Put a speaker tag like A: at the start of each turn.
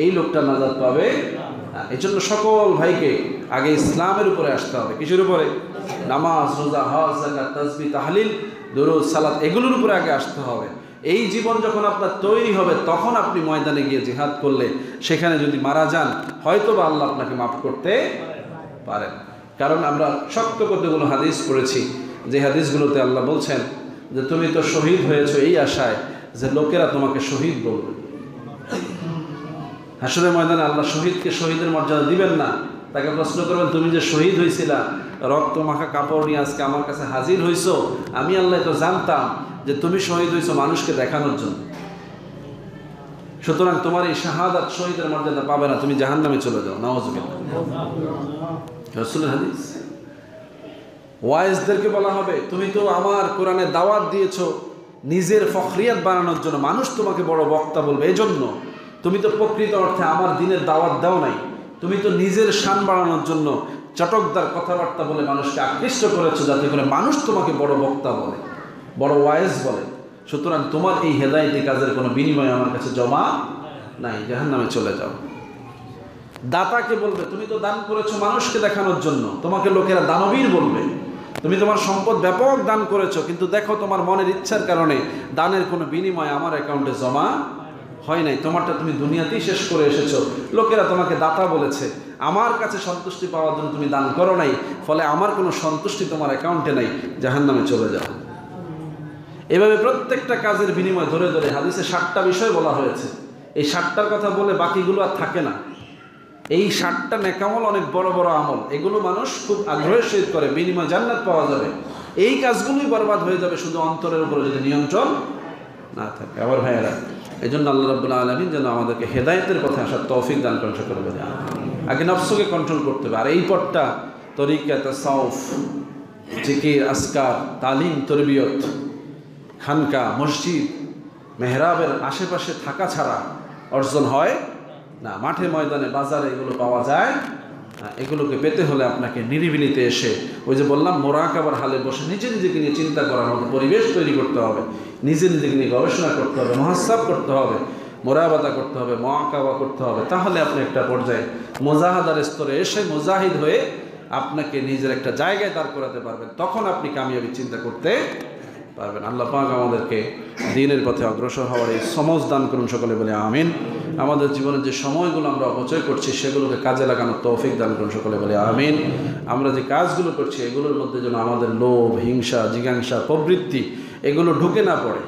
A: এই লোকটা নাজাত পাবে। এই জন্য সকল ভাইকে আগে ইসলামের উপরে আসতে হবে। কিসের উপরে? নামাজ, রোজা, হজ, যাকাত, তাসবিহ, তাহলিল, দুরূদ, সালাত, এগুলোর উপরে আগে আসতে হবে। এই জীবন যখন আপনার তৈরি হবে তখন আপনি ময়দানে গিয়ে জিহাদ করলে সেখানে যদি মারা যান হয়তো বা আল্লাহ আপনাকে মাফ করতে পারেন। কারণ আমরা শক্ত কতগুলো হাদিস পড়েছি, যে হাদিসগুলোতে আল্লাহ বলছেন যে তুমি তো শহীদ হয়েছো এই আশায় যে লোকেরা তোমাকে শহীদ বলবে। হাসরের ময়দানে আল্লাহ শহীদকে শহীদের মর্যাদা দিবেন না। তাকে প্রশ্ন করবেন, তুমি যে শহীদ হয়েছিলা, রক্ত মাখা কাপড় নিয়ে আজকে আমার কাছে হাজির হইছো, আমি আল্লাহ তো জানতাম যে তুমি শহীদ হইছো মানুষকে দেখানোর জন্য, সুতরাং তোমার এই শাহাদাত শহীদের মর্যাদা পাবে না, তুমি জাহান্নামে চলে যাও। নাউযুবিল্লাহ। রাসূলের হাদিস। ওয়াইজদেরকে বলা হবে, তুমি তো আমার কোরআনে দাওয়াত দিয়েছো নিজের ফখরিয়াত বানানোর জন্য, মানুষ তোমাকে বড় বক্তা বলবে এজন্য। তুমি তো প্রকৃত অর্থে আমার দিনের দাওয়াত দাও নাই, তুমি তো নিজের শান বাড়ানোর জন্য চটকদার কথাবার্তা বলে মানুষকে আকৃষ্ট করেছো, যাতে করে মানুষ তোমাকে বড় বক্তা বলে, বড় ওয়াইজ বলে। সুতরাং তোমার এই হেদায়েতি কাজের কোনো বিনিময় আমার কাছে জমা নাই, জাহান্নামে চলে যাও। দাতাকে বলবে, তুমি তো দান করেছো মানুষকে দেখানোর জন্য, তোমাকে লোকেরা দানবীর বলবে। তুমি তোমার সম্পদ ব্যাপক দান করেছো, কিন্তু দেখো তোমার মনের ইচ্ছার কারণে দানের কোনো বিনিময় আমার অ্যাকাউন্টে জমা হয় নাই, তোমারটা তুমি দুনিয়াতেই শেষ করে এসেছো। লোকেরা তোমাকে দাতা বলেছে, আমার কাছে সন্তুষ্টি পাওয়ার জন্য তুমি দান করো নাই, ফলে আমার কোনো সন্তুষ্টি তোমার অ্যাকাউন্টে নাই, জাহান্নামে চলে যাও। এভাবে প্রত্যেকটা কাজের বিনিময় ধরে ধরে হাদিসে 7টা বিষয় বলা হয়েছে। এই 7টার কথা বলে বাকিগুলো আর থাকে না। এই 7টা নেকামল অনেক বড় বড় আমল, এগুলো মানুষ খুব আগ্রহের সহিত করে, বিনিময় জান্নাত পাওয়া যাবে। এই কাজগুলোই বরবাদ হয়ে যাবে শুধু অন্তরের উপরে যদি নিয়ন্ত্রণ না থাকে। আবার ভাইয়েরা, এই জন্য আল্লাহ রাব্বুল আলামিন যেন আমাদেরকে হেদায়েতের পথে আসার তৌফিক দান করেন সকলে বলে। আগে নফসকে কন্ট্রোল করতে হবে। আর এই পথটা তরিকা, তাসাউফ, জিকির, আজকার, তালিম, তরবিয়ত, খানকা, মসজিদ, মেহরাবের আশেপাশে থাকা ছাড়া অর্জন হয় না। মাঠে ময়দানে বাজারে এগুলো পাওয়া যায় না। এগুলোকে পেতে হলে আপনাকে নিরিবিলিতে এসে, ওই যে বললাম, মোরাকাবার হালে বসে নিজে নিজেকে নিয়ে চিন্তা করার মতো পরিবেশ তৈরি করতে হবে, নিজে নিজেকে নিয়ে গবেষণা করতে হবে, মুহাসাব করতে হবে, মোরাবাদা করতে হবে, মুআকাবা করতে হবে। তাহলে আপনি একটা পর্যায়ে মুজাহাদার স্তরে এসে মুজাহিদ হয়ে আপনাকে নিজের একটা জায়গায় দাঁড় করাতে পারবেন। তখন আপনি কামিয়াবি চিন্তা করতে পারবেন। আল্লাহ পাক আমাদেরকে দ্বীনের পথে অগ্রসর হওয়ার এই সমজ দান করুন সকলে বলে আমিন। আমাদের জীবনের যে সময়গুলো আমরা অপচয় করছি সেগুলোকে কাজে লাগানোর তৌফিক দান করুন সকলে বলে আমিন। আমরা যে কাজগুলো করছি এগুলোর মধ্যে যেন আমাদের লোভ, হিংসা, জিজ্ঞাসা, প্রবৃত্তি এগুলো ঢুকে না পড়ে।